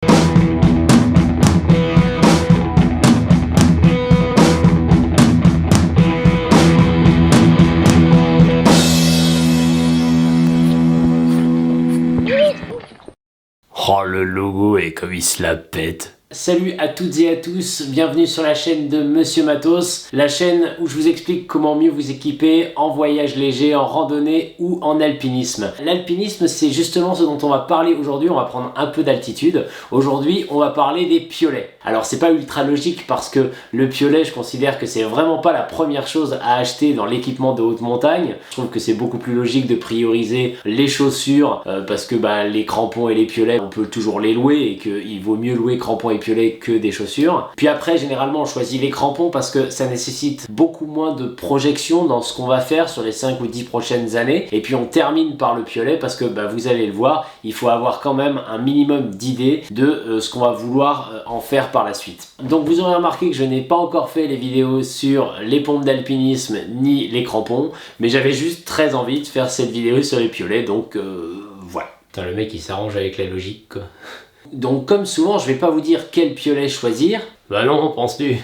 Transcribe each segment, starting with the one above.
Oh, le logo et comme il se la pète. Salut à toutes et à tous, bienvenue sur la chaîne de Monsieur Matos, la chaîne où je vous explique comment mieux vous équiper en voyage léger, en randonnée ou en alpinisme. L'alpinisme, c'est justement ce dont on va parler aujourd'hui, on va prendre un peu d'altitude. Aujourd'hui, on va parler des piolets. Alors c'est pas ultra logique parce que le piolet, je considère que c'est vraiment pas la première chose à acheter dans l'équipement de haute montagne. Je trouve que c'est beaucoup plus logique de prioriser les chaussures parce que les crampons et les piolets, on peut toujours les louer et qu'il vaut mieux louer crampons et piolets que des chaussures. Puis après, généralement, on choisit les crampons parce que ça nécessite beaucoup moins de projection dans ce qu'on va faire sur les 5 ou 10 prochaines années. Et puis on termine par le piolet parce que vous allez le voir, il faut avoir quand même un minimum d'idées de ce qu'on va vouloir en faire par la suite. Donc vous aurez remarqué que je n'ai pas encore fait les vidéos sur les pompes d'alpinisme ni les crampons, mais j'avais juste très envie de faire cette vidéo sur les piolets, donc voilà. Putain, le mec il s'arrange avec la logique quoi. Donc comme souvent, je vais pas vous dire quel piolet choisir. Bah non, penses-tu?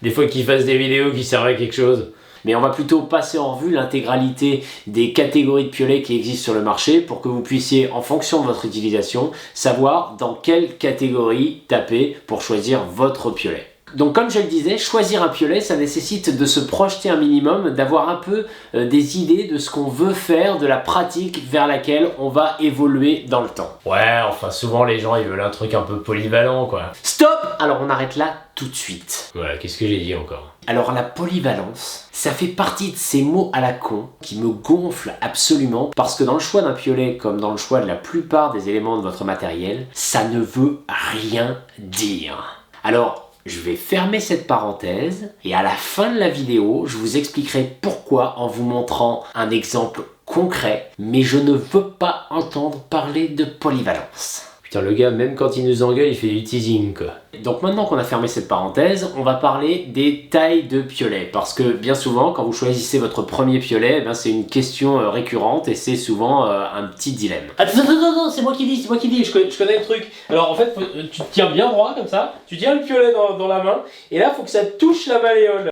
Des fois qu'ils fassent des vidéos qui servent à quelque chose. Mais on va plutôt passer en revue l'intégralité des catégories de piolets qui existent sur le marché pour que vous puissiez, en fonction de votre utilisation, savoir dans quelle catégorie taper pour choisir votre piolet. Donc comme je le disais, choisir un piolet, ça nécessite de se projeter un minimum, d'avoir un peu des idées de ce qu'on veut faire, de la pratique vers laquelle on va évoluer dans le temps. Ouais, enfin souvent les gens ils veulent un truc un peu polyvalent quoi. Stop! Alors on arrête là tout de suite. Voilà, qu'est-ce que j'ai dit encore? Alors la polyvalence, ça fait partie de ces mots à la con qui me gonflent absolument parce que dans le choix d'un piolet, comme dans le choix de la plupart des éléments de votre matériel, ça ne veut rien dire. Alors, je vais fermer cette parenthèse et à la fin de la vidéo, je vous expliquerai pourquoi en vous montrant un exemple concret, mais je ne veux pas entendre parler de polyvalence. Putain, le gars, même quand il nous engueule, il fait du teasing quoi. Donc maintenant qu'on a fermé cette parenthèse, on va parler des tailles de piolets. Parce que bien souvent, quand vous choisissez votre premier piolet, c'est une question récurrente et c'est souvent un petit dilemme. Attends, c'est moi qui dis, je connais le truc. Alors en fait, tu te tiens bien droit comme ça, tu tiens le piolet dans la main, et là, faut que ça touche la malléole,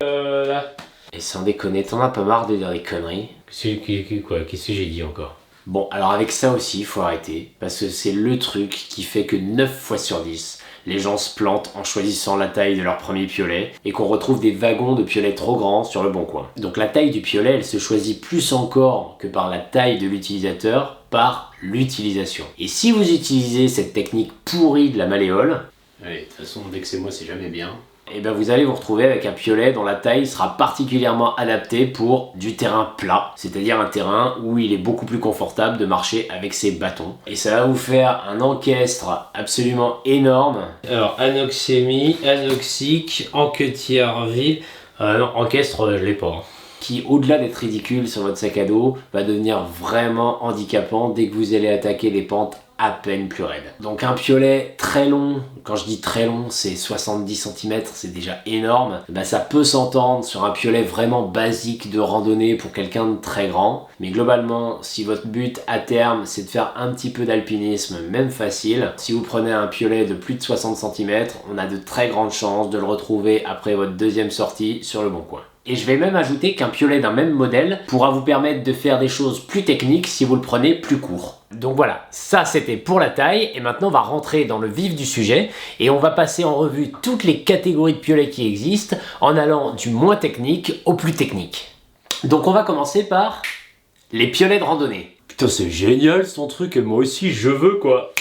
là. Et sans déconner, t'en as pas marre de dire des conneries? Qu'est-ce que j'ai dit encore? Bon, alors avec ça aussi, il faut arrêter, parce que c'est le truc qui fait que 9 fois sur 10, les gens se plantent en choisissant la taille de leur premier piolet, et qu'on retrouve des wagons de piolets trop grands sur le bon coin. Donc la taille du piolet, elle se choisit plus encore que par la taille de l'utilisateur, par l'utilisation. Et si vous utilisez cette technique pourrie de la malléole, allez, de toute façon, dès que c'est moi, c'est jamais bien. Et vous allez vous retrouver avec un piolet dont la taille sera particulièrement adaptée pour du terrain plat, c'est-à-dire un terrain où il est beaucoup plus confortable de marcher avec ses bâtons. Et ça va vous faire un encaistre absolument énorme. Alors, anoxémie, anoxique, enquêtière ville. Non, encaistre, je l'ai pas. Qui, au-delà d'être ridicule sur votre sac à dos, va devenir vraiment handicapant dès que vous allez attaquer les pentes à peine plus raides. Donc un piolet très long, quand je dis très long, c'est 70 cm, c'est déjà énorme. Ça peut s'entendre sur un piolet vraiment basique de randonnée pour quelqu'un de très grand. Mais globalement, si votre but à terme, c'est de faire un petit peu d'alpinisme, même facile, si vous prenez un piolet de plus de 60 cm, on a de très grandes chances de le retrouver après votre deuxième sortie sur le bon coin. Et je vais même ajouter qu'un piolet d'un même modèle pourra vous permettre de faire des choses plus techniques si vous le prenez plus court. Donc voilà, ça c'était pour la taille, et maintenant on va rentrer dans le vif du sujet, et on va passer en revue toutes les catégories de piolets qui existent, en allant du moins technique au plus technique. Donc on va commencer par les piolets de randonnée. Putain, c'est génial son truc, et moi aussi je veux quoi.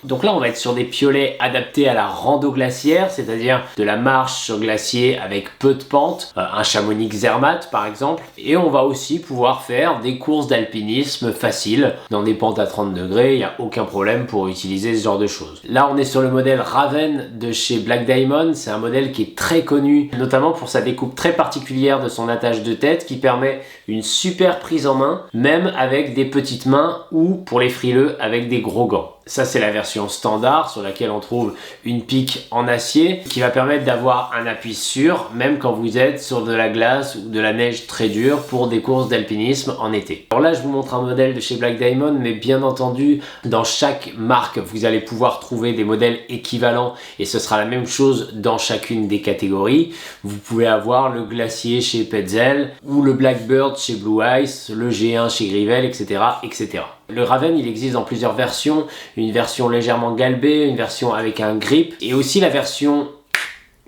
Donc là, on va être sur des piolets adaptés à la rando glaciaire, c'est-à-dire de la marche sur glacier avec peu de pente, un Chamonix Zermatt par exemple. Et on va aussi pouvoir faire des courses d'alpinisme faciles dans des pentes à 30 degrés, il n'y a aucun problème pour utiliser ce genre de choses. Là, on est sur le modèle Raven de chez Black Diamond, c'est un modèle qui est très connu, notamment pour sa découpe très particulière de son attache de tête qui permet une super prise en main, même avec des petites mains ou, pour les frileux, avec des gros gants. Ça c'est la version standard sur laquelle on trouve une pique en acier qui va permettre d'avoir un appui sûr même quand vous êtes sur de la glace ou de la neige très dure pour des courses d'alpinisme en été. Alors là je vous montre un modèle de chez Black Diamond, mais bien entendu dans chaque marque vous allez pouvoir trouver des modèles équivalents et ce sera la même chose dans chacune des catégories. Vous pouvez avoir le Glacier chez Petzl ou le Blackbird chez Blue Ice, le G1 chez Grivel, etc., etc. Le Raven, il existe dans plusieurs versions, une version légèrement galbée, une version avec un grip et aussi la version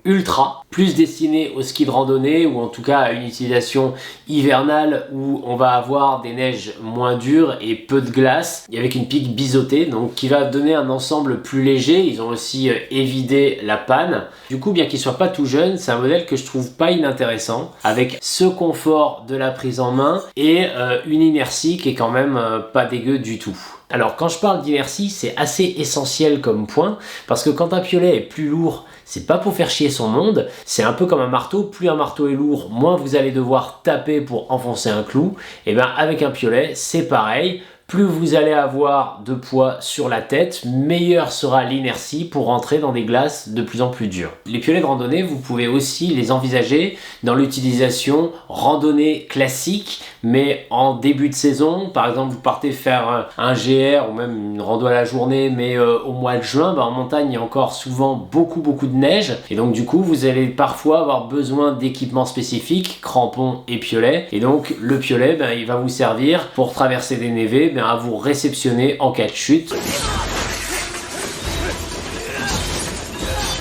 ultra, plus destinée au ski de randonnée ou en tout cas à une utilisation hivernale où on va avoir des neiges moins dures et peu de glace et avec une pique biseautée, donc qui va donner un ensemble plus léger. Ils ont aussi évidé la panne. Du coup, bien qu'il soit pas tout jeune, c'est un modèle que je trouve pas inintéressant avec ce confort de la prise en main et une inertie qui est quand même pas dégueu du tout. Alors quand je parle d'inertie, c'est assez essentiel comme point parce que quand un piolet est plus lourd, c'est pas pour faire chier son monde, c'est un peu comme un marteau. Plus un marteau est lourd, moins vous allez devoir taper pour enfoncer un clou. Et bien avec un piolet, c'est pareil. Plus vous allez avoir de poids sur la tête, meilleure sera l'inertie pour rentrer dans des glaces de plus en plus dures. Les piolets de randonnée, vous pouvez aussi les envisager dans l'utilisation randonnée classique, mais en début de saison. Par exemple, vous partez faire un GR ou même une rando à la journée, mais au mois de juin, en montagne, il y a encore souvent beaucoup de neige. Et donc du coup, vous allez parfois avoir besoin d'équipements spécifiques, crampons et piolets. Et donc le piolet, il va vous servir pour traverser des névés, à vous réceptionner en cas de chute.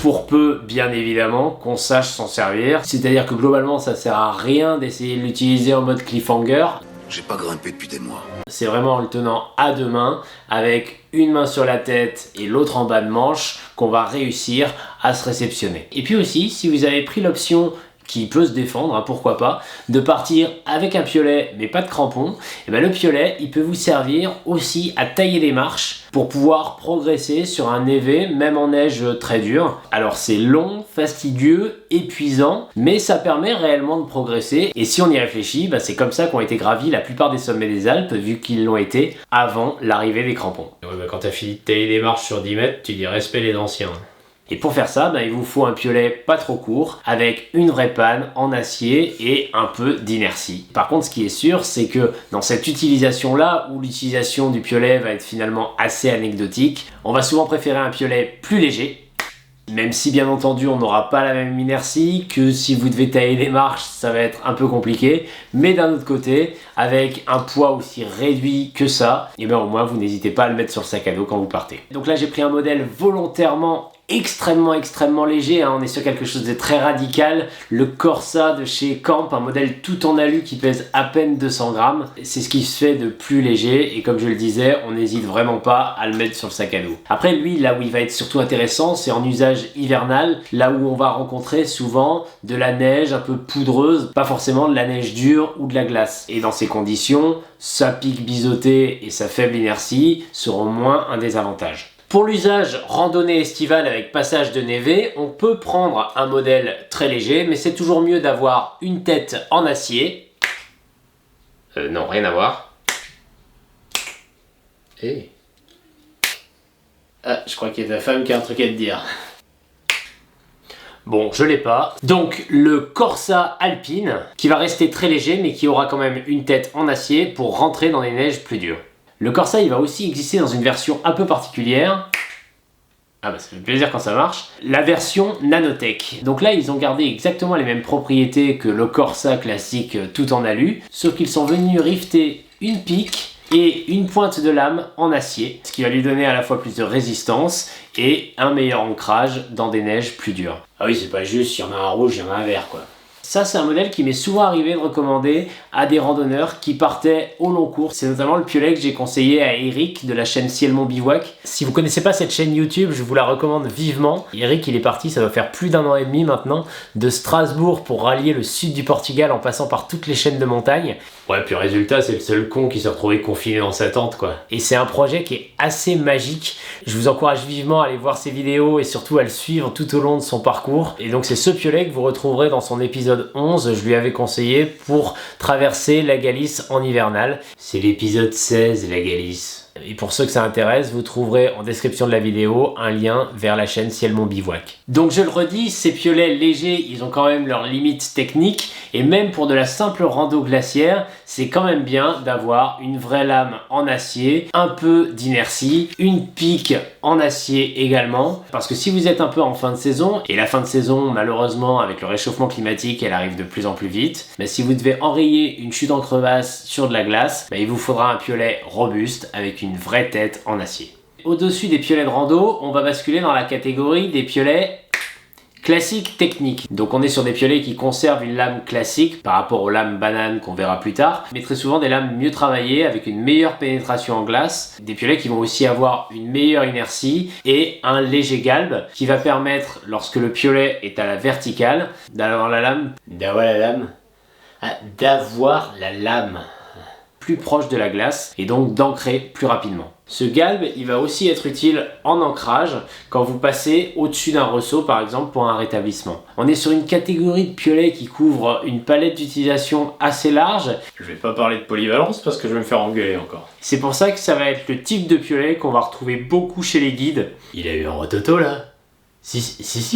Pour peu, bien évidemment, qu'on sache s'en servir. C'est-à-dire que globalement, ça sert à rien d'essayer de l'utiliser en mode cliffhanger. J'ai pas grimpé depuis des mois. C'est vraiment en le tenant à deux mains, avec une main sur la tête et l'autre en bas de manche, qu'on va réussir à se réceptionner. Et puis aussi, si vous avez pris l'option qui peut se défendre, pourquoi pas, de partir avec un piolet mais pas de crampons, et le piolet il peut vous servir aussi à tailler les marches pour pouvoir progresser sur un névé même en neige très dure. Alors c'est long, fastidieux, épuisant, mais ça permet réellement de progresser et si on y réfléchit, c'est comme ça qu'ont été gravis la plupart des sommets des Alpes vu qu'ils l'ont été avant l'arrivée des crampons. Ouais, quand t'as fini de tailler les marches sur 10 mètres, tu dis respect les anciens. Et pour faire ça, il vous faut un piolet pas trop court, avec une vraie panne en acier et un peu d'inertie. Par contre, ce qui est sûr, c'est que dans cette utilisation-là, où l'utilisation du piolet va être finalement assez anecdotique, on va souvent préférer un piolet plus léger, même si bien entendu on n'aura pas la même inertie, que si vous devez tailler des marches, ça va être un peu compliqué, mais d'un autre côté, avec un poids aussi réduit que ça, et au moins vous n'hésitez pas à le mettre sur le sac à dos quand vous partez. Donc là j'ai pris un modèle volontairement extrêmement léger, on est sur quelque chose de très radical, le Corsa de chez Camp, un modèle tout en alu qui pèse à peine 200 grammes, c'est ce qui se fait de plus léger et comme je le disais, on n'hésite vraiment pas à le mettre sur le sac à dos. Après lui, là où il va être surtout intéressant, c'est en usage hivernal, là où on va rencontrer souvent de la neige un peu poudreuse, pas forcément de la neige dure ou de la glace. Et dans ces conditions, sa pique biseautée et sa faible inertie seront moins un désavantage. Pour l'usage randonnée estivale avec passage de névé, on peut prendre un modèle très léger, mais c'est toujours mieux d'avoir une tête en acier. Non, rien à voir. Hey. Ah, je crois qu'il y a ta femme qui a un truc à te dire. Bon, je l'ai pas. Donc, le Corsa Alpine, qui va rester très léger, mais qui aura quand même une tête en acier pour rentrer dans les neiges plus dures. Le Corsa, il va aussi exister dans une version un peu particulière. Ah ça fait plaisir quand ça marche. La version Nanotech. Donc là, ils ont gardé exactement les mêmes propriétés que le Corsa classique tout en alu, sauf qu'ils sont venus rifter une pique et une pointe de lame en acier, ce qui va lui donner à la fois plus de résistance et un meilleur ancrage dans des neiges plus dures. Ah oui, c'est pas juste, il y en a un rouge, il y en a un vert quoi. Ça, c'est un modèle qui m'est souvent arrivé de recommander à des randonneurs qui partaient au long cours. C'est notamment le piolet que j'ai conseillé à Eric de la chaîne Ciel-Mont Bivouac. Si vous connaissez pas cette chaîne YouTube, je vous la recommande vivement. Eric, il est parti, ça doit faire plus d'1 an et demi maintenant, de Strasbourg pour rallier le sud du Portugal en passant par toutes les chaînes de montagne. Ouais, puis résultat, c'est le seul con qui s'est retrouvé confiné dans sa tente, quoi. Et c'est un projet qui est assez magique. Je vous encourage vivement à aller voir ses vidéos et surtout à le suivre tout au long de son parcours. Et donc c'est ce piolet que vous retrouverez dans son épisode 11, je lui avais conseillé pour traverser la Galice en hivernal. C'est l'épisode 16, la Galice. Et pour ceux que ça intéresse, vous trouverez en description de la vidéo un lien vers la chaîne Ciel Mon Bivouac. Donc je le redis, ces piolets légers, ils ont quand même leurs limites techniques, et même pour de la simple rando glaciaire, c'est quand même bien d'avoir une vraie lame en acier, un peu d'inertie, une pique en acier également, parce que si vous êtes un peu en fin de saison, et la fin de saison malheureusement avec le réchauffement climatique elle arrive de plus en plus vite, mais si vous devez enrayer une chute en crevasse sur de la glace, il vous faudra un piolet robuste avec une vraie tête en acier. Au-dessus des piolets de rando, on va basculer dans la catégorie des piolets classique technique. Donc on est sur des piolets qui conservent une lame classique par rapport aux lames bananes qu'on verra plus tard, mais très souvent des lames mieux travaillées avec une meilleure pénétration en glace, des piolets qui vont aussi avoir une meilleure inertie et un léger galbe qui va permettre, lorsque le piolet est à la verticale, d'avoir la lame plus proche de la glace et donc d'ancrer plus rapidement. Ce galbe, il va aussi être utile en ancrage quand vous passez au-dessus d'un ressaut par exemple pour un rétablissement. On est sur une catégorie de piolets qui couvre une palette d'utilisation assez large. Je vais pas parler de polyvalence parce que je vais me faire engueuler encore. C'est pour ça que ça va être le type de piolet qu'on va retrouver beaucoup chez les guides. Il a eu un rototo là. Si,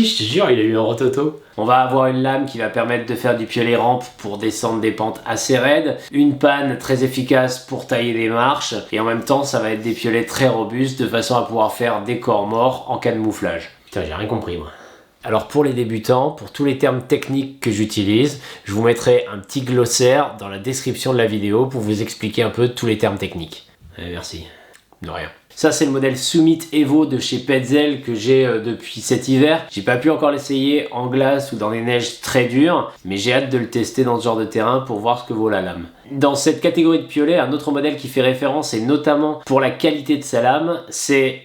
je te jure, il a eu un rototo. On va avoir une lame qui va permettre de faire du piolet rampe pour descendre des pentes assez raides, une panne très efficace pour tailler des marches, et en même temps ça va être des piolets très robustes de façon à pouvoir faire des corps morts en cas de mouflage. Putain, j'ai rien compris moi. Alors pour les débutants, pour tous les termes techniques que j'utilise, je vous mettrai un petit glossaire dans la description de la vidéo pour vous expliquer un peu tous les termes techniques. Merci. De rien. Ça c'est le modèle Summit Evo de chez Petzl que j'ai depuis cet hiver. J'ai pas pu encore l'essayer en glace ou dans des neiges très dures, mais j'ai hâte de le tester dans ce genre de terrain pour voir ce que vaut la lame. Dans cette catégorie de piolet, un autre modèle qui fait référence, et notamment pour la qualité de sa lame, c'est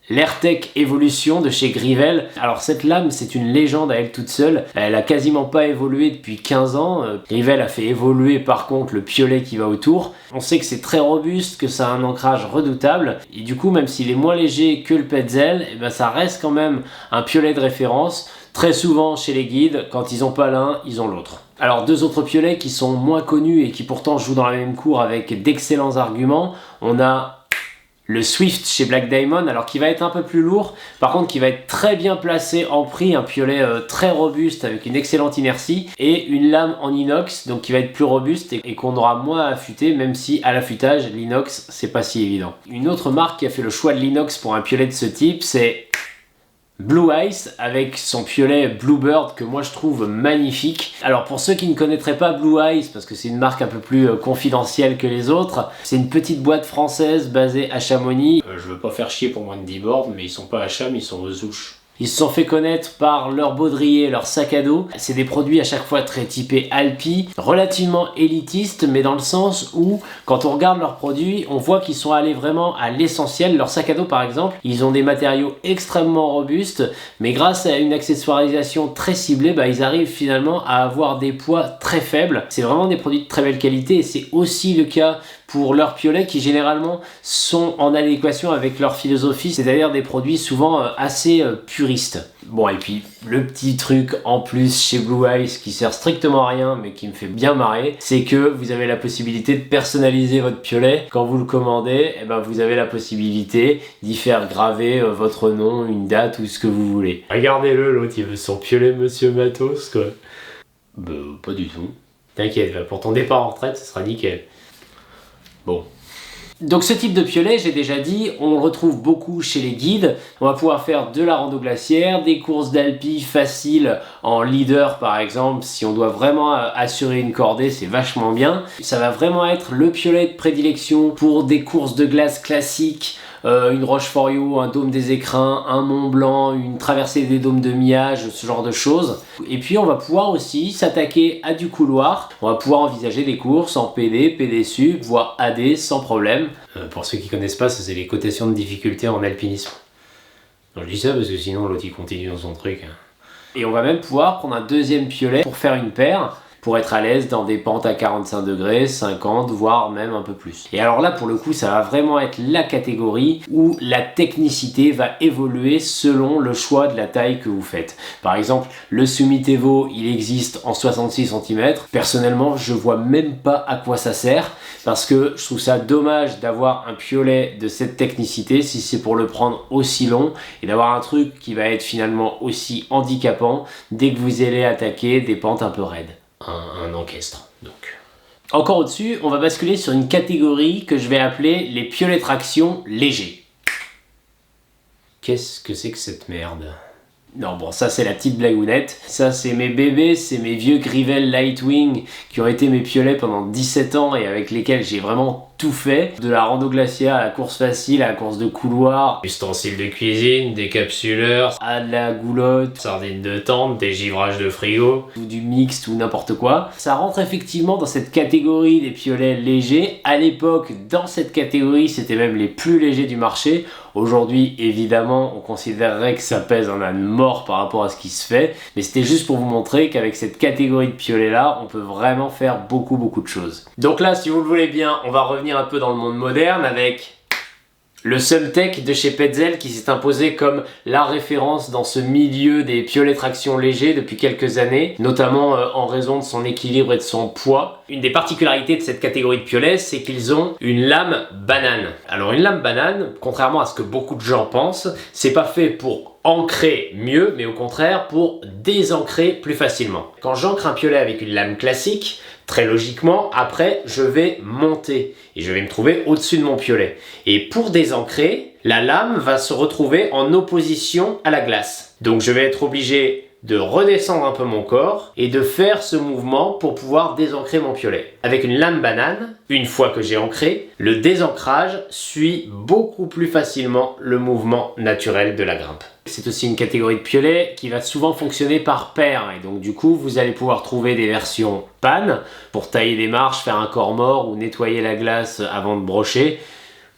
l'Airtech Evolution de chez Grivel. Alors cette lame, c'est une légende à elle toute seule. Elle a quasiment pas évolué depuis 15 ans. Grivel a fait évoluer par contre le piolet qui va autour. On sait que c'est très robuste, que ça a un ancrage redoutable. Et du coup, même s'il est moins léger que le Petzl, ça reste quand même un piolet de référence. Très souvent chez les guides, quand ils n'ont pas l'un, ils ont l'autre. Alors deux autres piolets qui sont moins connus et qui pourtant jouent dans la même cour avec d'excellents arguments. On a le Swift chez Black Diamond, alors qui va être un peu plus lourd, par contre qui va être très bien placé en prix, un piolet très robuste avec une excellente inertie et une lame en inox, donc qui va être plus robuste et qu'on aura moins à affûter, même si à l'affûtage l'inox c'est pas si évident. Une autre marque qui a fait le choix de l'inox pour un piolet de ce type, c'est Blue Ice avec son piolet Bluebird que moi je trouve magnifique. Alors pour ceux qui ne connaîtraient pas Blue Ice, parce que c'est une marque un peu plus confidentielle que les autres, c'est une petite boîte française basée à Chamonix. Je veux pas faire chier pour moins de 10 boards, mais ils sont pas à Cham, ils sont aux Ouches. Ils se sont fait connaître par leur baudrier, leur sac à dos. C'est des produits à chaque fois très typés Alpi, relativement élitistes, mais dans le sens où, quand on regarde leurs produits, on voit qu'ils sont allés vraiment à l'essentiel. Leur sac à dos, par exemple, ils ont des matériaux extrêmement robustes, mais grâce à une accessoirisation très ciblée, ils arrivent finalement à avoir des poids très faibles. C'est vraiment des produits de très belle qualité et c'est aussi le cas pour leurs piolets qui généralement sont en adéquation avec leur philosophie, c'est-à-dire des produits souvent assez puristes. Bon, et puis le petit truc en plus chez Blue Ice qui sert strictement à rien mais qui me fait bien marrer, c'est que vous avez la possibilité de personnaliser votre piolet. Quand vous le commandez, vous avez la possibilité d'y faire graver votre nom, une date ou ce que vous voulez. Regardez-le, l'autre il veut son piolet Monsieur Matos quoi. Pas du tout. T'inquiète, pour ton départ en retraite, ce sera nickel. Bon. Donc ce type de piolet, j'ai déjà dit, on le retrouve beaucoup chez les guides. On va pouvoir faire de la rando glaciaire, des courses d'alpi faciles en leader par exemple. Si on doit vraiment assurer une cordée, c'est vachement bien. Ça va vraiment être le piolet de prédilection pour des courses de glace classiques. Une Roche-Forioux, un dôme des Écrins, un Mont Blanc, une traversée des dômes de Miage, ce genre de choses. Et puis on va pouvoir aussi s'attaquer à du couloir. On va pouvoir envisager des courses en PD, PD Sub, voire AD sans problème. Pour ceux qui connaissent pas, ça c'est les cotations de difficulté en alpinisme. Non, je dis ça parce que sinon l'autre il continue dans son truc. Et on va même pouvoir prendre un deuxième piolet pour faire une paire, pour être à l'aise dans des pentes à 45 degrés, 50, voire même un peu plus. Et alors là, pour le coup, ça va vraiment être la catégorie où la technicité va évoluer selon le choix de la taille que vous faites. Par exemple, le Summit Evo, il existe en 66 cm. Personnellement, je vois même pas à quoi ça sert parce que je trouve ça dommage d'avoir un piolet de cette technicité si c'est pour le prendre aussi long et d'avoir un truc qui va être finalement aussi handicapant dès que vous allez attaquer des pentes un peu raides. Un encaistre, donc. Encore au-dessus, on va basculer sur une catégorie que je vais appeler les piolets traction légers. Qu'est-ce que c'est que cette merde ? Non, bon, ça c'est la petite blagounette. Ça c'est mes bébés, c'est mes vieux Grivel Lightwing qui ont été mes piolets pendant 17 ans et avec lesquels j'ai vraiment tout fait. De la rando glaciaire à la course facile, à la course de couloir, ustensiles de cuisine, des capsuleurs, à de la goulotte, sardines de tente, des givrages de frigo, ou du mixte ou n'importe quoi. Ça rentre effectivement dans cette catégorie des piolets légers. À l'époque, dans cette catégorie, c'était même les plus légers du marché. Aujourd'hui, évidemment, on considérerait que ça pèse un âne mort par rapport à ce qui se fait, mais c'était juste pour vous montrer qu'avec cette catégorie de piolets-là, on peut vraiment faire beaucoup de choses. Donc là, si vous le voulez bien, on va revenir un peu dans le monde moderne avec le Sumtech de chez Petzl qui s'est imposé comme la référence dans ce milieu des piolets traction légers depuis quelques années, notamment en raison de son équilibre et de son poids. Une des particularités de cette catégorie de piolets, c'est qu'ils ont une lame banane. Alors une lame banane, contrairement à ce que beaucoup de gens pensent, c'est pas fait pour ancrer mieux, mais au contraire pour désancrer plus facilement. Quand j'ancre un piolet avec une lame classique, très logiquement, après, je vais monter et je vais me trouver au-dessus de mon piolet. Et pour désancrer, la lame va se retrouver en opposition à la glace. Donc je vais être obligé de redescendre un peu mon corps et de faire ce mouvement pour pouvoir désancrer mon piolet. Avec une lame banane, une fois que j'ai ancré, le désancrage suit beaucoup plus facilement le mouvement naturel de la grimpe. C'est aussi une catégorie de piolets qui va souvent fonctionner par paire et donc du coup vous allez pouvoir trouver des versions panne pour tailler des marches, faire un corps mort ou nettoyer la glace avant de brocher,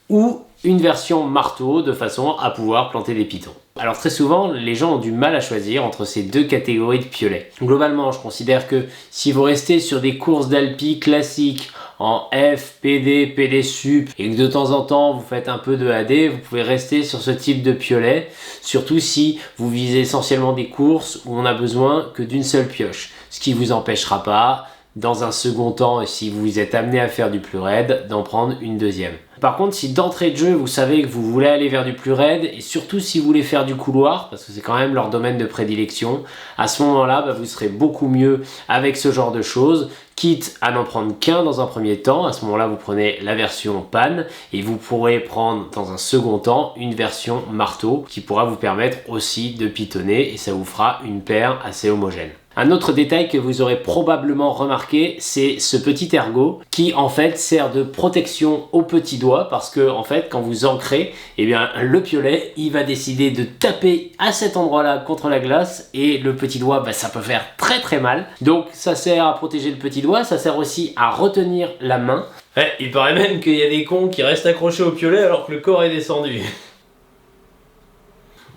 ou une version marteau de façon à pouvoir planter des pitons. Alors très souvent, les gens ont du mal à choisir entre ces deux catégories de piolets. Globalement, je considère que si vous restez sur des courses d'alpi classiques en F, PD, PD sup et que de temps en temps vous faites un peu de AD, vous pouvez rester sur ce type de piolet, surtout si vous visez essentiellement des courses où on a besoin que d'une seule pioche, ce qui vous empêchera pas, dans un second temps, et si vous êtes amené à faire du plus raide, d'en prendre une deuxième. Par contre, si d'entrée de jeu, vous savez que vous voulez aller vers du plus raide, et surtout si vous voulez faire du couloir, parce que c'est quand même leur domaine de prédilection, à ce moment-là, vous serez beaucoup mieux avec ce genre de choses, quitte à n'en prendre qu'un dans un premier temps. À ce moment-là, vous prenez la version panne, et vous pourrez prendre dans un second temps une version marteau, qui pourra vous permettre aussi de pitonner, et ça vous fera une paire assez homogène. Un autre détail que vous aurez probablement remarqué, c'est ce petit ergot qui en fait sert de protection au petit doigt parce que en fait quand vous ancrez, eh bien le piolet il va décider de taper à cet endroit-là contre la glace et le petit doigt ça peut faire très mal. Donc ça sert à protéger le petit doigt, ça sert aussi à retenir la main. Ouais, il paraît même qu'il y a des cons qui restent accrochés au piolet alors que le corps est descendu.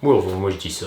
Ouais, moi je dis ça.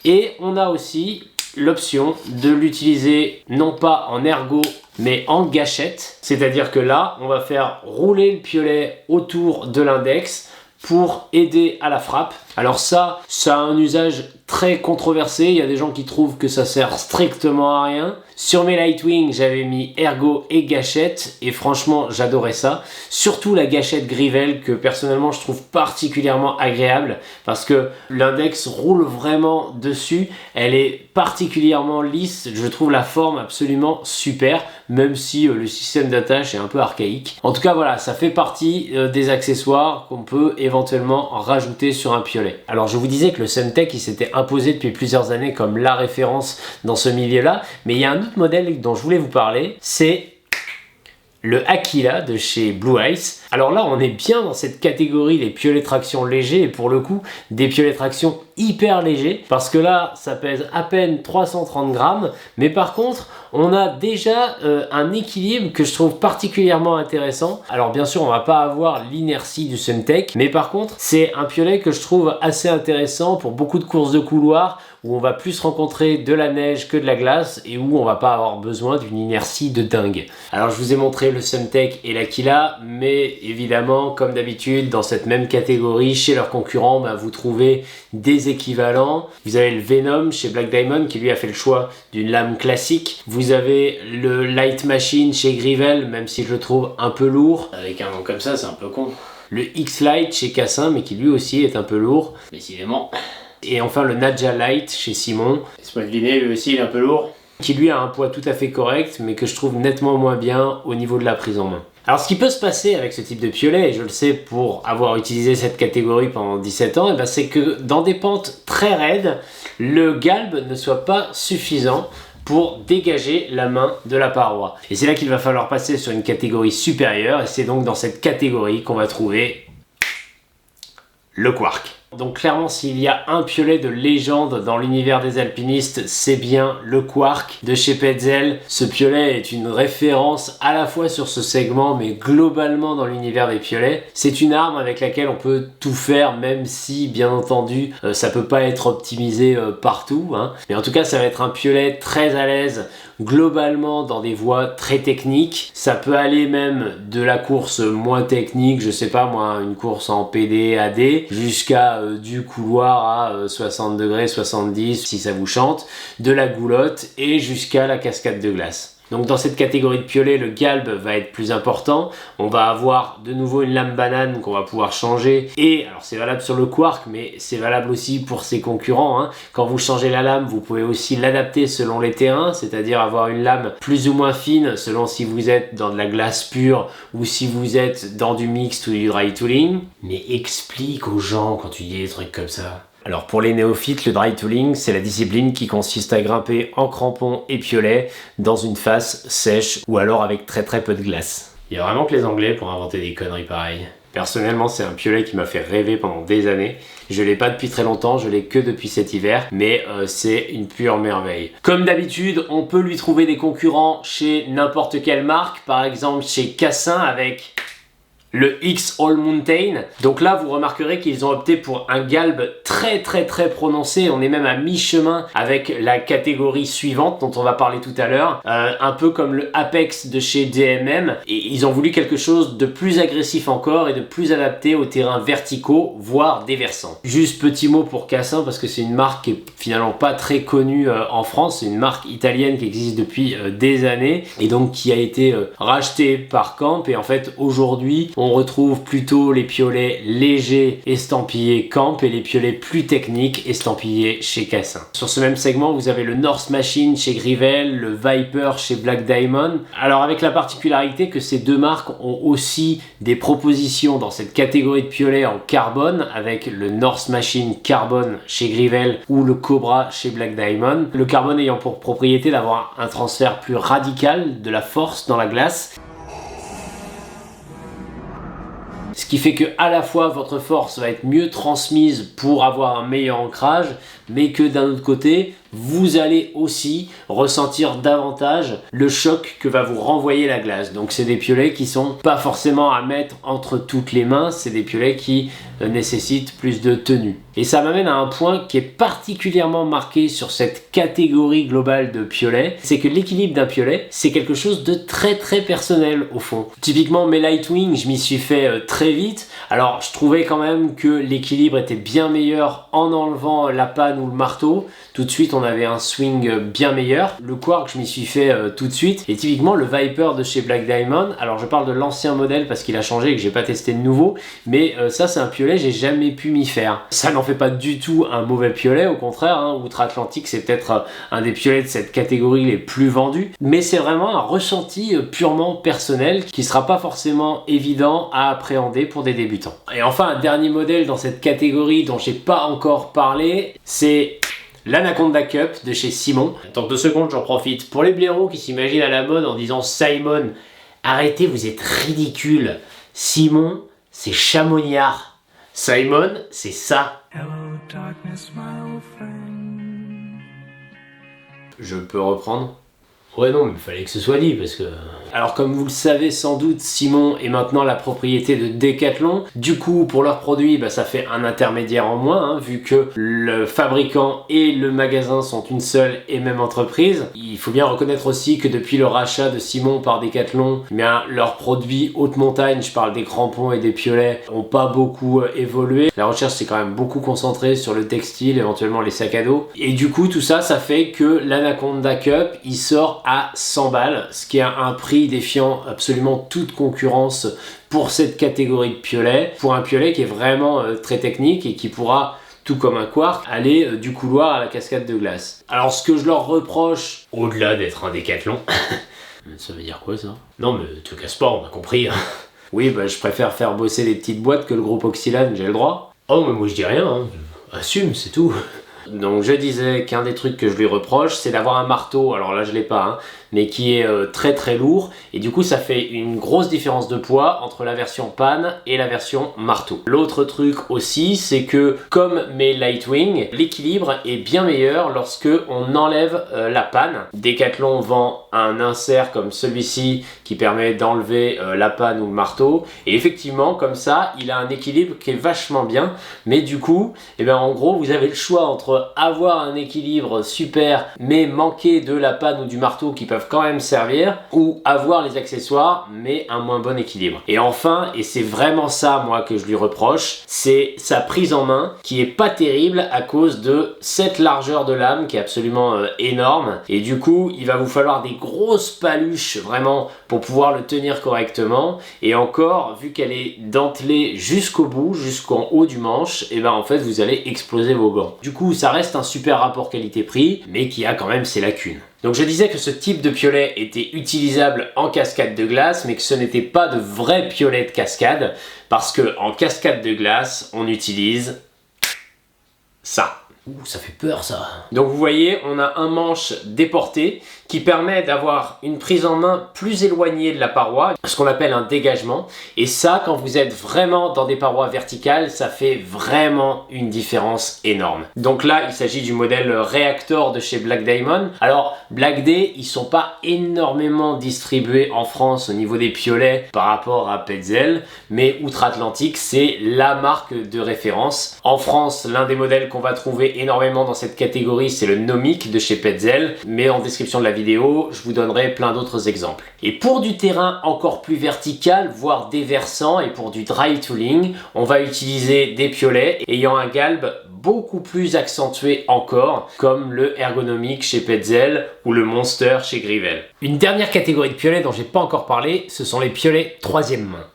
Et on a aussi l'option de l'utiliser non pas en ergot mais en gâchette, c'est-à-dire que là on va faire rouler le piolet autour de l'index pour aider à la frappe. Alors ça a un usage très controversé, il y a des gens qui trouvent que ça sert strictement à rien. Sur mes Lightwing, j'avais mis ergot et gâchette et franchement j'adorais ça. Surtout la gâchette Grivel que personnellement je trouve particulièrement agréable parce que l'index roule vraiment dessus, elle est particulièrement lisse, je trouve la forme absolument super, même si le système d'attache est un peu archaïque. En tout cas voilà, ça fait partie des accessoires qu'on peut éventuellement rajouter sur un piolet. Alors je vous disais que le Sumtech il s'était imposé depuis plusieurs années comme la référence dans ce milieu-là, mais il y a un autre modèle dont je voulais vous parler, c'est le Aquila de chez Blue Ice. Alors là, on est bien dans cette catégorie des piolets traction légers et pour le coup, des piolets traction hyper légers parce que là, ça pèse à peine 330 grammes, mais par contre, on a déjà un équilibre que je trouve particulièrement intéressant. Alors bien sûr, on va pas avoir l'inertie du Sumtech, mais par contre, c'est un piolet que je trouve assez intéressant pour beaucoup de courses de couloir où on va plus rencontrer de la neige que de la glace et où on va pas avoir besoin d'une inertie de dingue. Alors je vous ai montré le Semtech et l'Aquila, mais évidemment, comme d'habitude, dans cette même catégorie, chez leurs concurrents, vous trouvez des équivalents. Vous avez le Venom chez Black Diamond qui lui a fait le choix d'une lame classique. Vous avez le Light Machine chez Grivel, même si je le trouve un peu lourd. Avec un nom comme ça, c'est un peu con. Le X-Lite chez Cassin, mais qui lui aussi est un peu lourd, décidément. Et enfin le Nadja Light chez Simon. Laisse-moi deviner, lui aussi il est un peu lourd. Qui lui a un poids tout à fait correct, mais que je trouve nettement moins bien au niveau de la prise en main. Alors ce qui peut se passer avec ce type de piolet, et je le sais pour avoir utilisé cette catégorie pendant 17 ans, c'est que dans des pentes très raides, le galbe ne soit pas suffisant pour dégager la main de la paroi. Et c'est là qu'il va falloir passer sur une catégorie supérieure, et c'est donc dans cette catégorie qu'on va trouver le Quark. Donc clairement, s'il y a un piolet de légende dans l'univers des alpinistes, c'est bien le Quark de chez Petzl. Ce piolet est une référence à la fois sur ce segment, mais globalement dans l'univers des piolets. C'est une arme avec laquelle on peut tout faire, même si, bien entendu, ça peut pas être optimisé partout. Mais en tout cas, ça va être un piolet très à l'aise, globalement dans des voies très techniques. Ça peut aller même de la course moins technique, je sais pas moi, une course en PD, AD, jusqu'à du couloir à 60 degrés, 70 si ça vous chante, de la goulotte et jusqu'à la cascade de glace. Donc dans cette catégorie de piolet, le galbe va être plus important. On va avoir de nouveau une lame banane qu'on va pouvoir changer. Et alors c'est valable sur le Quark, mais c'est valable aussi pour ses concurrents. Quand vous changez la lame, vous pouvez aussi l'adapter selon les terrains, c'est-à-dire avoir une lame plus ou moins fine selon si vous êtes dans de la glace pure ou si vous êtes dans du mixte ou du dry tooling. Mais explique aux gens quand tu dis des trucs comme ça. Alors pour les néophytes, le dry tooling, c'est la discipline qui consiste à grimper en crampons et piolets dans une face sèche ou alors avec très peu de glace. Il y a vraiment que les Anglais pour inventer des conneries pareilles. Personnellement, c'est un piolet qui m'a fait rêver pendant des années. Je l'ai pas depuis très longtemps, je l'ai que depuis cet hiver, mais c'est une pure merveille. Comme d'habitude, on peut lui trouver des concurrents chez n'importe quelle marque, par exemple chez Cassin avec le X All Mountain. Donc là, vous remarquerez qu'ils ont opté pour un galbe très prononcé. On est même à mi-chemin avec la catégorie suivante dont on va parler tout à l'heure. Un peu comme le Apex de chez DMM. Et ils ont voulu quelque chose de plus agressif encore et de plus adapté aux terrains verticaux, voire déversants. Juste petit mot pour Cassin, parce que c'est une marque qui est finalement pas très connue en France. C'est une marque italienne qui existe depuis des années et donc qui a été rachetée par Camp. Et en fait, aujourd'hui, on retrouve plutôt les piolets légers estampillés Camp et les piolets plus techniques estampillés chez Cassin. Sur ce même segment, vous avez le North Machine chez Grivel, le Viper chez Black Diamond. Alors avec la particularité que ces deux marques ont aussi des propositions dans cette catégorie de piolets en carbone, avec le North Machine Carbone chez Grivel ou le Cobra chez Black Diamond. Le carbone ayant pour propriété d'avoir un transfert plus radical de la force dans la glace. Ce qui fait que à la fois votre force va être mieux transmise pour avoir un meilleur ancrage, mais que d'un autre côté, vous allez aussi ressentir davantage le choc que va vous renvoyer la glace. Donc c'est des piolets qui sont pas forcément à mettre entre toutes les mains, c'est des piolets qui nécessitent plus de tenue. Et ça m'amène à un point qui est particulièrement marqué sur cette catégorie globale de piolets, c'est que l'équilibre d'un piolet, c'est quelque chose de très personnel au fond. Typiquement mes Lightwing, je m'y suis fait très vite. Alors je trouvais quand même que l'équilibre était bien meilleur en enlevant la panne ou le marteau. Tout de suite on avait un swing bien meilleur. Le Quark, je m'y suis fait tout de suite. Et typiquement le Viper de chez Black Diamond, alors je parle de l'ancien modèle parce qu'il a changé et que j'ai pas testé de nouveau, mais ça c'est un piolet, j'ai jamais pu m'y faire. Ça n'en fait pas du tout un mauvais piolet, au contraire, Outre-Atlantique c'est peut-être un des piolets de cette catégorie les plus vendus, mais c'est vraiment un ressenti purement personnel qui sera pas forcément évident à appréhender pour des débutants. Et enfin un dernier modèle dans cette catégorie dont j'ai pas encore parlé, c'est l'Anaconda Cup de chez Simon. Tant que 2 secondes, j'en profite. Pour les blaireaux qui s'imaginent à la mode en disant Simon, arrêtez, vous êtes ridicule. Simon, c'est Chamoniard. Simon, c'est ça. Hello, darkness, my old friend. Je peux reprendre ? Ouais non, mais il fallait que ce soit dit parce que... Alors comme vous le savez sans doute, Simon est maintenant la propriété de Decathlon. Du coup, pour leurs produits, ça fait un intermédiaire en moins, hein, vu que le fabricant et le magasin sont une seule et même entreprise. Il faut bien reconnaître aussi que depuis le rachat de Simon par Decathlon, leurs produits haute montagne, je parle des crampons et des piolets, ont pas beaucoup évolué. La recherche s'est quand même beaucoup concentrée sur le textile, éventuellement les sacs à dos. Et du coup, tout ça, ça fait que l'Anaconda Cup, il sort à 100 balles, ce qui est un prix défiant absolument toute concurrence pour cette catégorie de piolet, pour un piolet qui est vraiment très technique et qui pourra, tout comme un quark, aller du couloir à la cascade de glace. Alors ce que je leur reproche, au-delà d'être un Décathlon, ça veut dire quoi ça? Non mais te casse pas, on a compris. Oui, je préfère faire bosser les petites boîtes que le groupe Oxylane, j'ai le droit. Oh mais moi je dis rien, hein. Assume, c'est tout. Donc je disais qu'un des trucs que je lui reproche, c'est d'avoir un marteau, alors là je l'ai pas, hein, mais qui est très très lourd, et du coup ça fait une grosse différence de poids entre la version panne et la version marteau. L'autre truc aussi, c'est que comme mes Lightwing, l'équilibre est bien meilleur lorsque on enlève la panne. Decathlon vend un insert comme celui-ci qui permet d'enlever la panne ou le marteau, et effectivement comme ça il a un équilibre qui est vachement bien, mais du coup en gros vous avez le choix entre avoir un équilibre super mais manquer de la panne ou du marteau qui peuvent quand même servir, ou avoir les accessoires mais un moins bon équilibre. Et enfin, et c'est vraiment ça moi que je lui reproche, c'est sa prise en main qui est pas terrible à cause de cette largeur de lame qui est absolument énorme, et du coup il va vous falloir des grosses paluches vraiment pour pouvoir le tenir correctement, et encore vu qu'elle est dentelée jusqu'au bout, jusqu'en haut du manche, et en fait vous allez exploser vos gants. Du coup ça reste un super rapport qualité-prix mais qui a quand même ses lacunes. Donc je disais que ce type de piolet était utilisable en cascade de glace, mais que ce n'était pas de vrais piolets de cascade, parce que en cascade de glace, on utilise ça. Ouh, ça fait peur ça. Donc vous voyez, on a un manche déporté qui permet d'avoir une prise en main plus éloignée de la paroi, ce qu'on appelle un dégagement. Et ça, quand vous êtes vraiment dans des parois verticales, ça fait vraiment une différence énorme. Donc là, il s'agit du modèle Reactor de chez Black Diamond. Alors, Black Day, ils sont pas énormément distribués en France au niveau des piolets par rapport à Petzl, mais outre-Atlantique, c'est la marque de référence. En France, l'un des modèles qu'on va trouver énormément dans cette catégorie, c'est le Nomic de chez Petzl, mais en description de la vidéo, je vous donnerai plein d'autres exemples. Et pour du terrain encore plus vertical, voire déversant, et pour du dry tooling, on va utiliser des piolets ayant un galbe beaucoup plus accentué encore, comme le Ergonomic chez Petzl ou le Monster chez Grivel. Une dernière catégorie de piolets dont j'ai pas encore parlé, ce sont les piolets troisième main.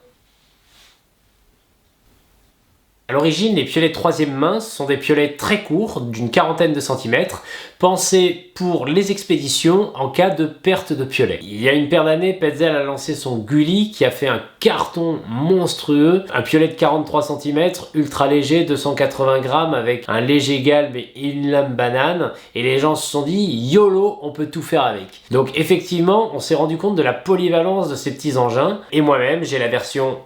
À l'origine, les piolets troisième main sont des piolets très courts, d'une quarantaine de centimètres, pensés pour les expéditions en cas de perte de piolet. Il y a une paire d'années, Petzl a lancé son Gully qui a fait un carton monstrueux, un piolet de 43 cm, ultra léger, 280 grammes avec un léger galbe et une lame banane, et les gens se sont dit YOLO, on peut tout faire avec. Donc effectivement, on s'est rendu compte de la polyvalence de ces petits engins, et moi-même j'ai la version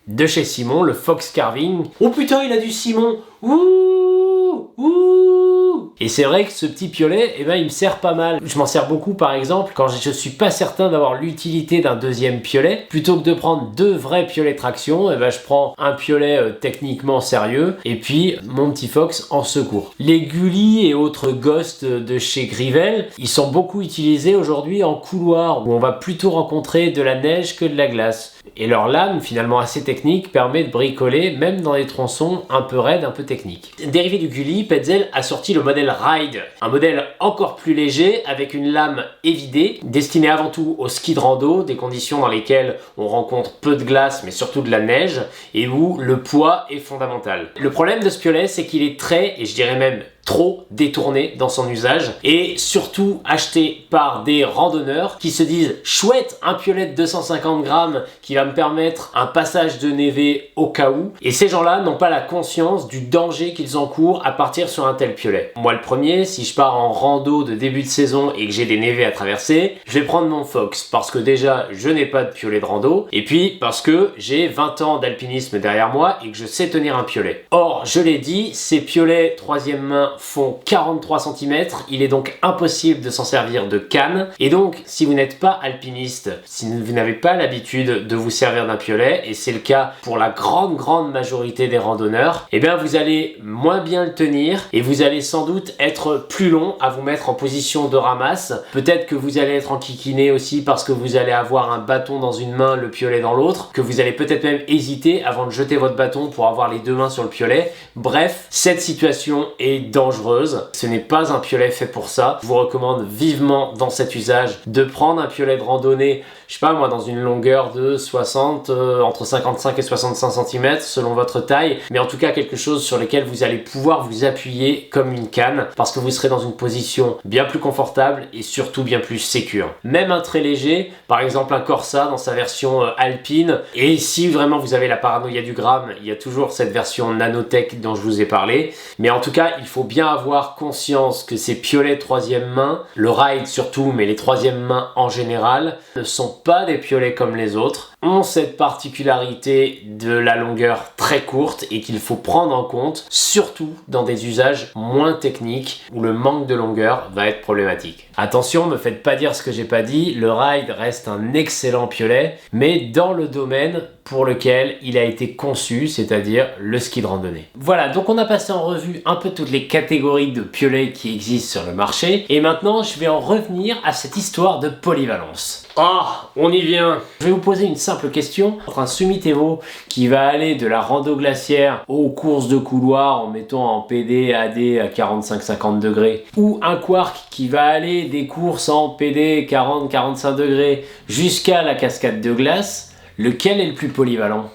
de chez Simon, le Fox Carving. Oh putain, il a du Simon. Ouh, ouh. Et c'est vrai que ce petit piolet, il me sert pas mal. Je m'en sers beaucoup par exemple quand je suis pas certain d'avoir l'utilité d'un deuxième piolet. Plutôt que de prendre deux vrais piolets traction, je prends un piolet techniquement sérieux et puis mon petit Fox en secours. Les Gully et autres Ghost de chez Grivel, ils sont beaucoup utilisés aujourd'hui en couloir où on va plutôt rencontrer de la neige que de la glace. Et leur lame, finalement assez technique, permet de bricoler même dans des tronçons un peu raides, un peu techniques. Dérivé du Gully, Petzl a sorti le modèle Ride, un modèle encore plus léger avec une lame évidée, destinée avant tout au ski de rando, des conditions dans lesquelles on rencontre peu de glace mais surtout de la neige et où le poids est fondamental. Le problème de ce piolet, c'est qu'il est très, et je dirais même trop détourné dans son usage et surtout acheté par des randonneurs qui se disent chouette, un piolet de 250 grammes qui va me permettre un passage de névé au cas où, et ces gens-là n'ont pas la conscience du danger qu'ils encourent à partir sur un tel piolet. Moi le premier, si je pars en rando de début de saison et que j'ai des névés à traverser, je vais prendre mon Fox parce que déjà je n'ai pas de piolet de rando et puis parce que j'ai 20 ans d'alpinisme derrière moi et que je sais tenir un piolet. Or je l'ai dit, ces piolets troisième main font 43 cm, il est donc impossible de s'en servir de canne. Et donc, si vous n'êtes pas alpiniste, si vous n'avez pas l'habitude de vous servir d'un piolet, et c'est le cas pour la grande majorité des randonneurs, eh bien vous allez moins bien le tenir et vous allez sans doute être plus long à vous mettre en position de ramasse. Peut-être que vous allez être enquiquiné aussi parce que vous allez avoir un bâton dans une main, le piolet dans l'autre, que vous allez peut-être même hésiter avant de jeter votre bâton pour avoir les deux mains sur le piolet. Bref, cette situation est dangereuse. Ce n'est pas un piolet fait pour ça. Je vous recommande vivement dans cet usage de prendre un piolet de randonnée, je sais pas moi, dans une longueur de 60, entre 55 et 65 cm selon votre taille, mais en tout cas quelque chose sur lequel vous allez pouvoir vous appuyer comme une canne parce que vous serez dans une position bien plus confortable et surtout bien plus sécure. Même un très léger, par exemple un Corsa dans sa version alpine, et si vraiment vous avez la paranoïa du gramme, il y a toujours cette version nanotech dont je vous ai parlé, mais en tout cas il faut bien avoir conscience que ces piolets troisième main, le ride surtout, mais les troisième main en général, ne sont pas des piolets comme les autres, ont cette particularité de la longueur très courte et qu'il faut prendre en compte, surtout dans des usages moins techniques où le manque de longueur va être problématique. Attention, me faites pas dire ce que j'ai pas dit, le ride reste un excellent piolet, mais dans le domaine pour lequel il a été conçu, c'est-à-dire le ski de randonnée. Voilà, donc on a passé en revue un peu toutes les catégories de piolets qui existent sur le marché, et maintenant je vais en revenir à cette histoire de polyvalence. Ah, on y vient. Je vais vous poser une simple question. Entre un Sumitevo qui va aller de la rando glaciaire aux courses de couloir en mettant en PD, AD à 45-50 degrés, ou un Quarq qui va aller des courses en PD 40-45 degrés jusqu'à la cascade de glace, lequel est le plus polyvalent ?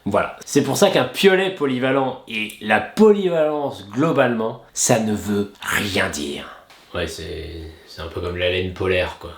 Voilà, c'est pour ça qu'un piolet polyvalent et la polyvalence globalement, ça ne veut rien dire. Ouais, c'est un peu comme la laine polaire, quoi.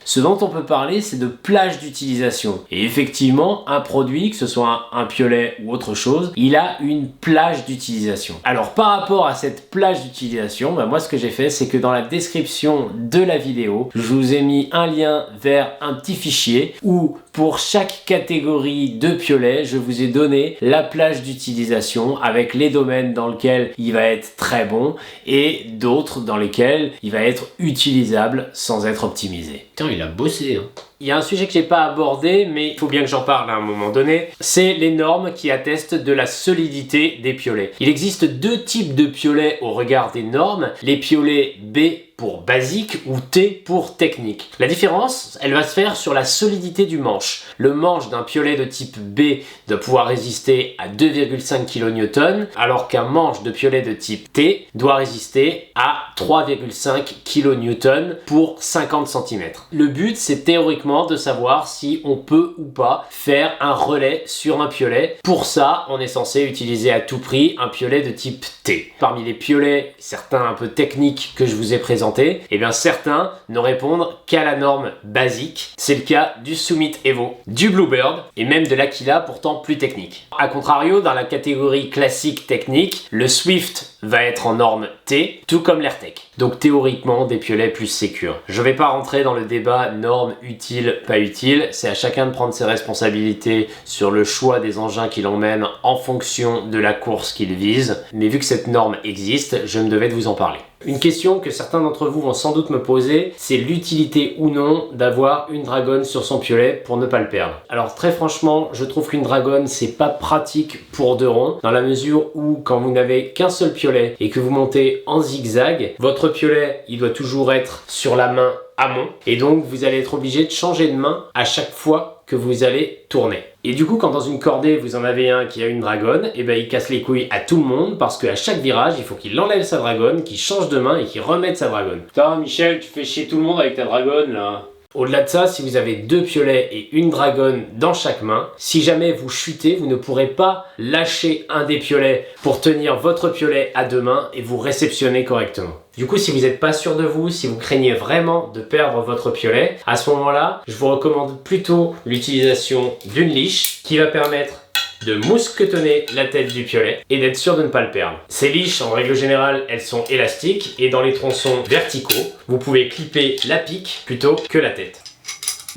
Ce dont on peut parler, c'est de plage d'utilisation. Et effectivement, un produit, que ce soit un piolet ou autre chose, il a une plage d'utilisation. Alors par rapport à cette plage d'utilisation, moi ce que j'ai fait, c'est que dans la description de la vidéo, je vous ai mis un lien vers un petit fichier où pour chaque catégorie de piolet, je vous ai donné la plage d'utilisation avec les domaines dans lesquels il va être très bon et d'autres dans lesquels il va être utilisable sans être optimisé. Putain, il a bossé, hein. Il y a un sujet que j'ai pas abordé, mais il faut bien que j'en parle à un moment donné, c'est les normes qui attestent de la solidité des piolets. Il existe deux types de piolets au regard des normes, les piolets B pour basique ou T pour technique. La différence, elle va se faire sur la solidité du manche. Le manche d'un piolet de type B doit pouvoir résister à 2,5 kN, alors qu'un manche de piolet de type T doit résister à 3,5 kN pour 50 cm. Le but, c'est théoriquement de savoir si on peut ou pas faire un relais sur un piolet. Pour ça, on est censé utiliser à tout prix un piolet de type T. Parmi les piolets, certains un peu techniques que je vous ai présentés, et bien certains ne répondent qu'à la norme basique. C'est le cas du Sumitevo, du Bluebird et même de l'Aquila, pourtant plus technique. A contrario, dans la catégorie classique technique, le Swift va être en norme T, tout comme l'AirTech. Donc théoriquement des piolets plus sécures. Je vais pas rentrer dans le débat norme utile, pas utile, c'est à chacun de prendre ses responsabilités sur le choix des engins qu'il emmène en fonction de la course qu'il vise, mais vu que cette norme existe, je me devais de vous en parler. Une question que certains d'entre vous vont sans doute me poser, c'est l'utilité ou non d'avoir une dragonne sur son piolet pour ne pas le perdre. Alors très franchement, je trouve qu'une dragonne c'est pas pratique pour deux ronds, dans la mesure où quand vous n'avez qu'un seul piolet et que vous montez en zigzag, votre piolet il doit toujours être sur la main amont et donc vous allez être obligé de changer de main à chaque fois que vous allez tourner. Et du coup, quand dans une cordée, vous en avez un qui a une dragonne, et ben il casse les couilles à tout le monde parce qu'à chaque virage, il faut qu'il enlève sa dragonne, qu'il change de main et qu'il remette sa dragonne. Putain, Michel, tu fais chier tout le monde avec ta dragonne là. Au-delà de ça, si vous avez deux piolets et une dragonne dans chaque main, si jamais vous chutez, vous ne pourrez pas lâcher un des piolets pour tenir votre piolet à deux mains et vous réceptionner correctement. Du coup, si vous n'êtes pas sûr de vous, si vous craignez vraiment de perdre votre piolet, à ce moment-là, je vous recommande plutôt l'utilisation d'une leash qui va permettre de mousquetonner la tête du piolet et d'être sûr de ne pas le perdre. Ces leashes, en règle générale, elles sont élastiques et dans les tronçons verticaux, vous pouvez clipper la pique plutôt que la tête.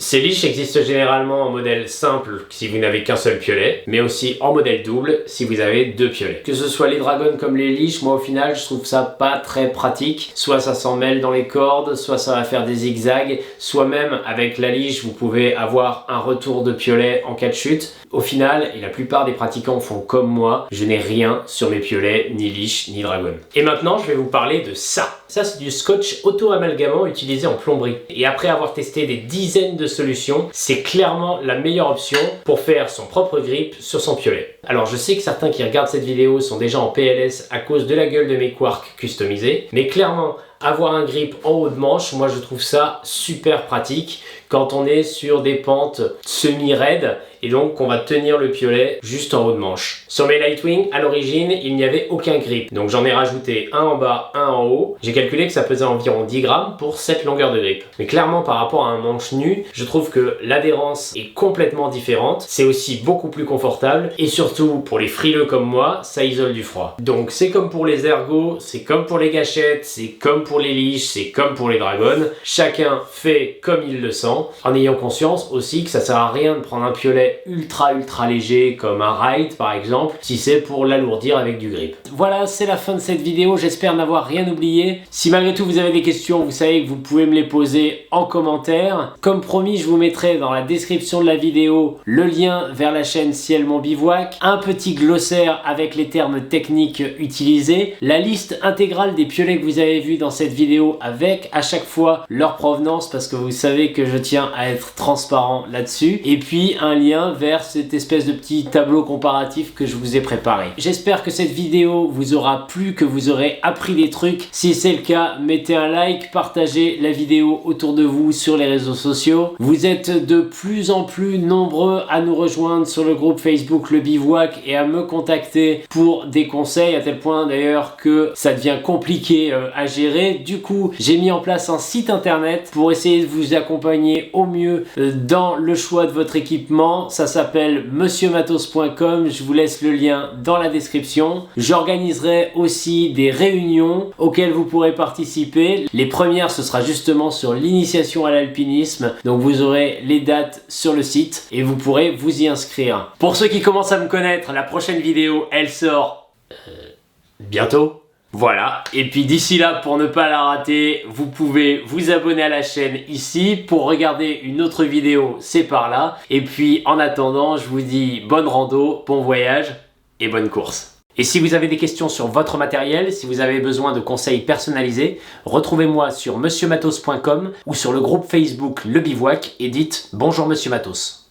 Ces leashes existent généralement en modèle simple si vous n'avez qu'un seul piolet, mais aussi en modèle double si vous avez 2 piolets. Que ce soit les dragons comme les leashes, moi au final je trouve ça pas très pratique. Soit ça s'en mêle dans les cordes, soit ça va faire des zigzags, soit même avec la leash vous pouvez avoir un retour de piolet en cas de chute. Au final, et la plupart des pratiquants font comme moi, je n'ai rien sur mes piolets, ni leash, ni dragon. Et maintenant, je vais vous parler de ça. Ça, c'est du scotch auto-amalgamant utilisé en plomberie. Et après avoir testé des dizaines de solutions, c'est clairement la meilleure option pour faire son propre grip sur son piolet. Alors, je sais que certains qui regardent cette vidéo sont déjà en PLS à cause de la gueule de mes quarks customisés, mais clairement, avoir un grip en haut de manche, moi je trouve ça super pratique quand on est sur des pentes semi-raides et donc qu'on va tenir le piolet juste en haut de manche. Sur mes Lightwing, à l'origine, il n'y avait aucun grip. Donc j'en ai rajouté un en bas, un en haut. J'ai calculé que ça pesait environ 10 grammes pour cette longueur de grip. Mais clairement, par rapport à un manche nu, je trouve que l'adhérence est complètement différente. C'est aussi beaucoup plus confortable et surtout, pour les frileux comme moi, ça isole du froid. Donc c'est comme pour les ergots, c'est comme pour les gâchettes, c'est comme pour les leashes, c'est comme pour les dragons. Chacun fait comme il le sent, en ayant conscience aussi que ça sert à rien de prendre un piolet ultra léger comme un ride par exemple, si c'est pour l'alourdir avec du grip. Voilà, c'est la fin de cette vidéo, j'espère n'avoir rien oublié. Si malgré tout vous avez des questions, vous savez que vous pouvez me les poser en commentaire. Comme promis, je vous mettrai dans la description de la vidéo le lien vers la chaîne Ciel Mon Bivouac, un petit glossaire avec les termes techniques utilisés, la liste intégrale des piolets que vous avez vus dans cette vidéo avec à chaque fois leur provenance parce que vous savez que je tiens à être transparent là-dessus, et puis un lien vers cette espèce de petit tableau comparatif que je vous ai préparé. J'espère que cette vidéo vous aura plu, que vous aurez appris des trucs. Si c'est le cas, mettez un like, partagez la vidéo autour de vous sur les réseaux sociaux. Vous êtes de plus en plus nombreux à nous rejoindre sur le groupe Facebook Le Bivouac et à me contacter pour des conseils, à tel point d'ailleurs que ça devient compliqué à gérer. Du coup, j'ai mis en place un site internet pour essayer de vous accompagner au mieux dans le choix de votre équipement. Ça s'appelle monsieurmatos.com, je vous laisse le lien dans la description. J'organiserai aussi des réunions auxquelles vous pourrez participer. Les premières, ce sera justement sur l'initiation à l'alpinisme, donc vous aurez les dates sur le site et vous pourrez vous y inscrire. Pour ceux qui commencent à me connaître, la prochaine vidéo, elle sort bientôt. Voilà, et puis d'ici là, pour ne pas la rater, vous pouvez vous abonner à la chaîne ici. Pour regarder une autre vidéo, c'est par là. Et puis en attendant, je vous dis bonne rando, bon voyage et bonne course. Et si vous avez des questions sur votre matériel, si vous avez besoin de conseils personnalisés, retrouvez-moi sur monsieurmatos.com ou sur le groupe Facebook Le Bivouac et dites bonjour Monsieur Matos.